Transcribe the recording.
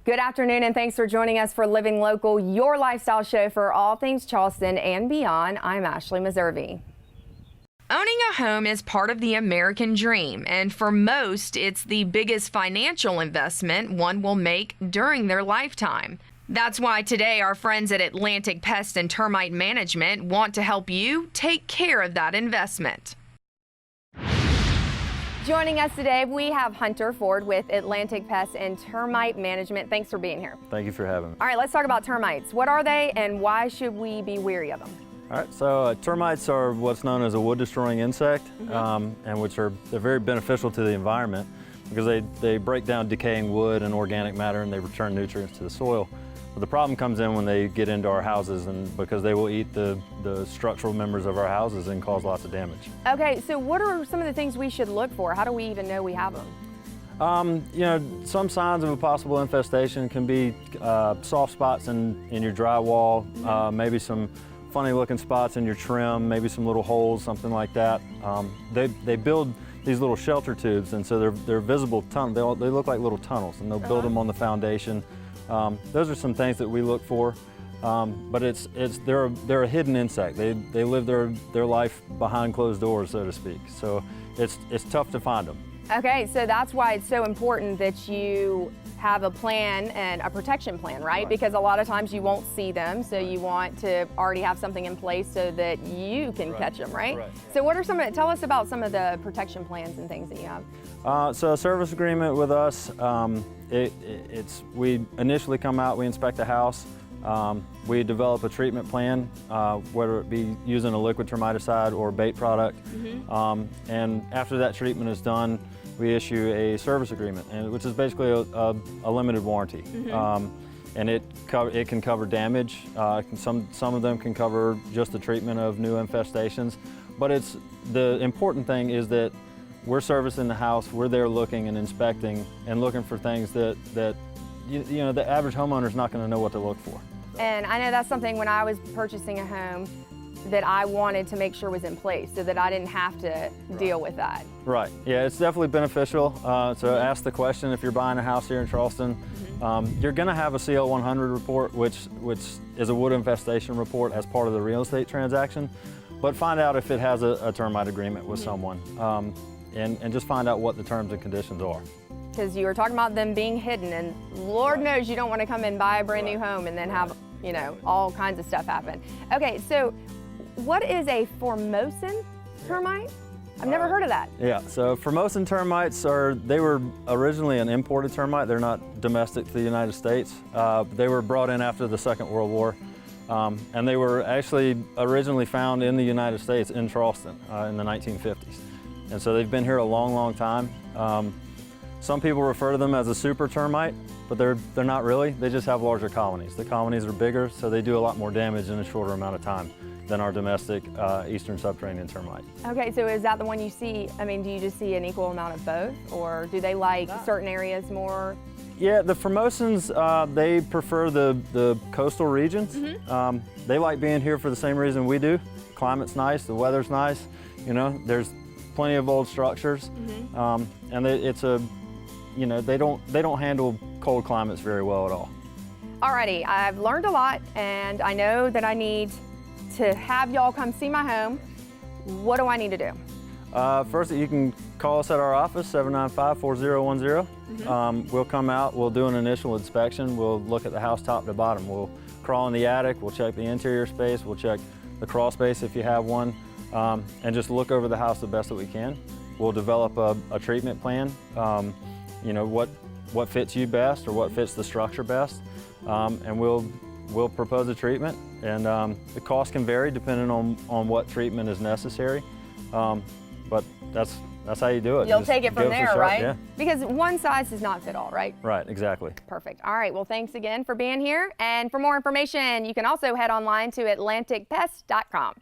Good afternoon and thanks for joining us for Living Local, your lifestyle show for all things Charleston and beyond. I'm Ashley Meservey. Owning a home is part of the American dream, and for most, it's the biggest financial investment one will make during their lifetime. That's why today our friends at Atlantic Pest and Termite Management want to help you take care of that investment. Joining us today, we have Hunter Ford with Atlantic Pest and Termite Management. Thanks for being here. Thank you for having me. All right, let's talk about termites. What are they and why should we be wary of them? All right, so termites are what's known as a wood-destroying insect, and they're very beneficial to the environment because they break down decaying wood and organic matter and they return nutrients to the soil. But the problem comes in when they get into our houses, and because they will eat the structural members of our houses and cause lots of damage. Okay, so what are some of the things we should look for? How do we even know we have them? You know, some signs of a possible infestation can be soft spots in your drywall, maybe some funny looking spots in your trim, maybe some little holes, something like that. They build these little shelter tubes, and so they're visible tunnels. They look like little tunnels, and they'll build them on the foundation. Those are some things that we look for, but they're a hidden insect. They live their life behind closed doors, so to speak. So it's tough to find them. Okay, so that's why it's so important that you have a plan and a protection plan, right? Because a lot of times you won't see them, so you want to already have something in place so that you can catch them, right? So what are tell us about some of the protection plans and things that you have. So a service agreement with us, we initially come out, we inspect the house, we develop a treatment plan, whether it be using a liquid termiticide or bait product, and after that treatment is done, we issue a service agreement, which is basically a limited warranty. And it can cover damage. Some of them can cover just the treatment of new infestations. But the important thing is that we're servicing the house, we're there looking and inspecting and looking for things that you know, the average homeowner is not going to know what to look for. And I know that's something when I was purchasing a home that I wanted to make sure was in place so that I didn't have to deal with that. Right, yeah, it's definitely beneficial. So ask the question if you're buying a house here in Charleston. You're gonna have a CL 100 report, which is a wood infestation report as part of the real estate transaction, but find out if it has a termite agreement with someone, and just find out what the terms and conditions are. Because you were talking about them being hidden, and Lord knows you don't want to come and buy a brand new home and then have, you know, all kinds of stuff happen. Okay, so what is a Formosan termite? I've never heard of that. Yeah, so Formosan termites they were originally an imported termite. They're not domestic to the United States. They were brought in after the Second World War. And they were actually originally found in the United States in Charleston in the 1950s. And so they've been here a long, long time. Some people refer to them as a super termite, but they're not really. They just have larger colonies. The colonies are bigger, so they do a lot more damage in a shorter amount of time than our domestic eastern subterranean termite. Okay, so is that the one you see? I mean, do you just see an equal amount of both, or do they like certain areas more? Yeah, the Formosans, they prefer the coastal regions. They like being here for the same reason we do. Climate's nice, the weather's nice, you know, there's plenty of old structures, and you know, they don't handle cold climates very well at all. Alrighty, I've learned a lot, and I know that I need to have y'all come see my home. What do I need to do? First, you can call us at our office, 795-4010. We'll come out, we'll do an initial inspection, we'll look at the house top to bottom. We'll crawl in the attic, we'll check the interior space, we'll check the crawl space if you have one, and just look over the house the best that we can. We'll develop a treatment plan, you know, what fits you best or what fits the structure best, and we'll propose a treatment, and the cost can vary depending on what treatment is necessary, but that's how you do it. You'll take it from there, right? Yeah. Because one size does not fit all, right? Right, exactly. Perfect. All right, well, thanks again for being here, and for more information, you can also head online to atlanticpest.com.